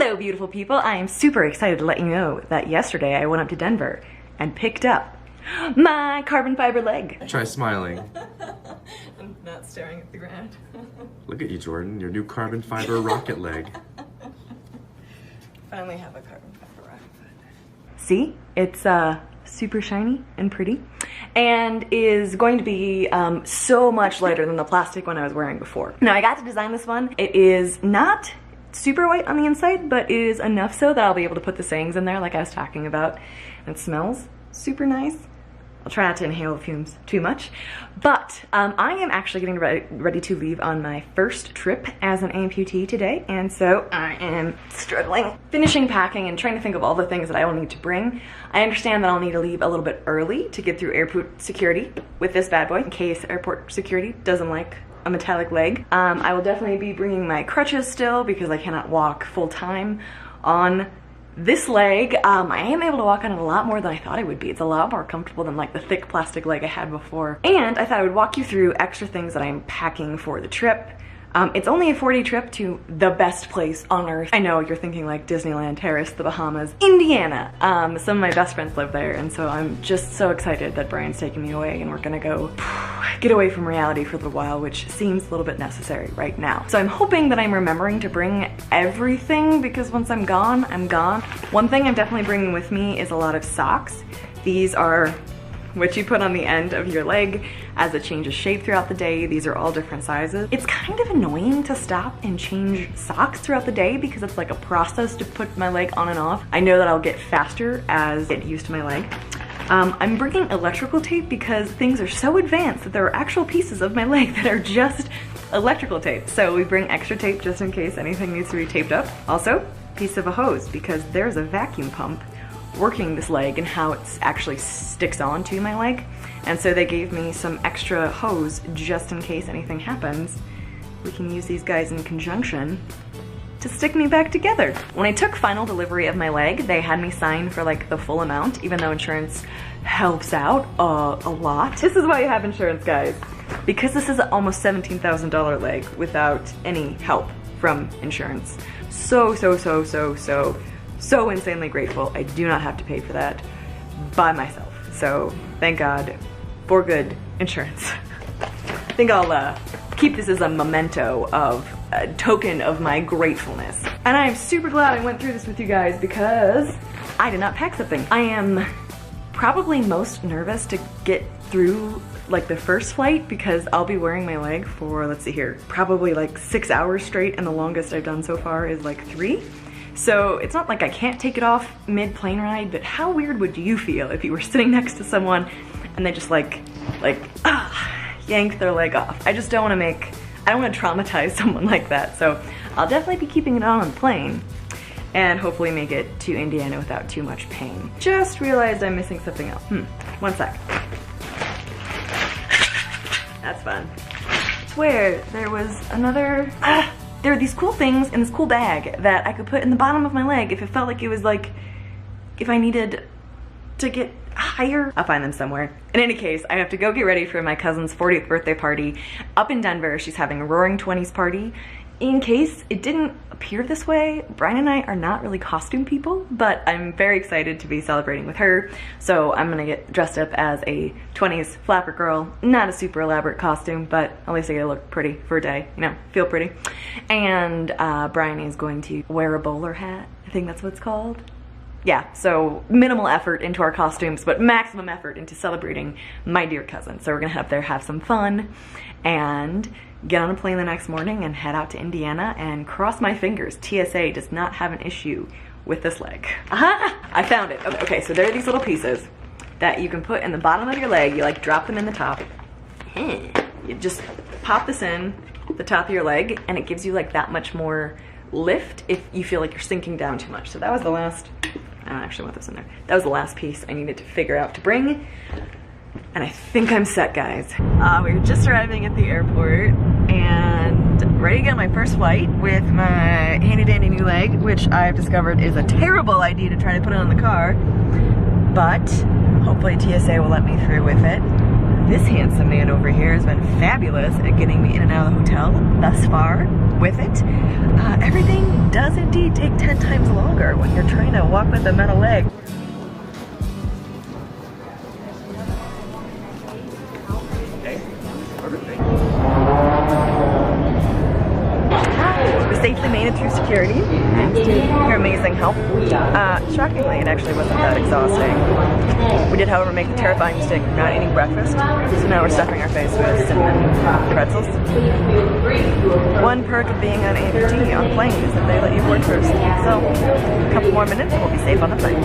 Hello, beautiful people. I am super excited to let you know that yesterday I went up to Denver and picked up my carbon fiber leg. Try smiling. I'm not staring at the ground. Look at you, Jordan. Your new carbon fiber rocket leg. Finally have a carbon fiber rocket foot. See? It's super shiny and pretty and is going to be so much lighter than the plastic one I was wearing before. Now, I got to design this one. It is not super white on the inside, but it is enough so that I'll be able to put the sayings in there like I was talking about. And it smells super nice. I'll try not to inhale the fumes too much, but I am actually getting ready to leave on my first trip as an amputee today, and so I am struggling, finishing packing and trying to think of all the things that I will need to bring. I understand that I'll need to leave a little bit early to get through airport security with this bad boy in case airport security doesn't like a metallic leg. I will definitely be bringing my crutches still because I cannot walk full time on this leg. I am able to walk on it a lot more than I thought I would be. It's a lot more comfortable than like the thick plastic leg I had before. And I thought I would walk you through extra things that I'm packing for the trip. It's only a 4-day trip to the best place on earth. I know you're thinking like Disneyland, Paris, the Bahamas, Indiana. Some of my best friends live there, and so I'm just so excited that Brian's taking me away and we're gonna go get away from reality for a little while, which seems a little bit necessary right now. So I'm hoping that I'm remembering to bring everything because once I'm gone, I'm gone. One thing I'm definitely bringing with me is a lot of socks. These are what you put on the end of your leg as it changes shape throughout the day. These are all different sizes. It's kind of annoying to stop and change socks throughout the day because it's like a process to put my leg on and off. I know that I'll get faster as I get used to my leg. I'm bringing electrical tape because things are so advanced that there are actual pieces of my leg that are just electrical tape. So we bring extra tape just in case anything needs to be taped up. Also, piece of a hose because there's a vacuum pump working this leg and how it actually sticks onto my leg, and so they gave me some extra hose just in case anything happens. We can use these guys in conjunction to stick me back together. When I took final delivery of my leg, they had me sign for like the full amount, even though insurance helps out a lot. This is why you have insurance, guys, because this is an almost $17,000 leg without any help from insurance. So insanely grateful. I do not have to pay for that by myself. So thank God for good insurance. I think I'll keep this as a memento of a token of my gratefulness. And I am super glad I went through this with you guys because I did not pack something. I am probably most nervous to get through like the first flight because I'll be wearing my leg for, let's see here, probably like 6 hours straight, and the longest I've done so far is like 3. So it's not like I can't take it off mid-plane ride, but how weird would you feel if you were sitting next to someone and they just yank their leg off? I just don't want to I don't want to traumatize someone like that. So I'll definitely be keeping it on the plane and hopefully make it to Indiana without too much pain. Just realized I'm missing something else. One sec. That's fun. I swear there was another, there are these cool things in this cool bag that I could put in the bottom of my leg if it felt like it was like, if I needed to get higher. I'll find them somewhere. In any case, I have to go get ready for my cousin's 40th birthday party up in Denver. She's having a Roaring 20s party. In case it didn't appear this way, Brian and I are not really costume people, but I'm very excited to be celebrating with her. So I'm gonna get dressed up as a 20s flapper girl. Not a super elaborate costume, but at least I get to look pretty for a day, you know, feel pretty. And Brian is going to wear a bowler hat. I think that's what it's called. Yeah, so minimal effort into our costumes, but maximum effort into celebrating my dear cousin. So we're gonna head up there, have some fun, and get on a plane the next morning and head out to Indiana, and cross my fingers, TSA does not have an issue with this leg. I found it. Okay, so there are these little pieces that you can put in the bottom of your leg. You like drop them in the top. You just pop this in the top of your leg and it gives you like that much more lift if you feel like you're sinking down too much. So that was the last, I don't actually want this in there. That was the last piece I needed to figure out to bring. And I think I'm set, guys. We were just arriving at the airport and ready to get on my first flight with my handy dandy new leg, which I've discovered is a terrible idea to try to put it on the car, but hopefully TSA will let me through with it. This handsome man over here has been fabulous at getting me in and out of the hotel thus far with it. Everything does indeed take 10 times longer when you're trying to walk with a metal leg. We safely made it through security thanks to your amazing help. Shockingly, it actually wasn't that exhausting. We did, however, make the terrifying mistake of not eating breakfast, so now we're stuffing our face with cinnamon pretzels. One perk of being on AMPUTEE on planes is that they let you board first. So, a couple more minutes, we'll be safe on the plane.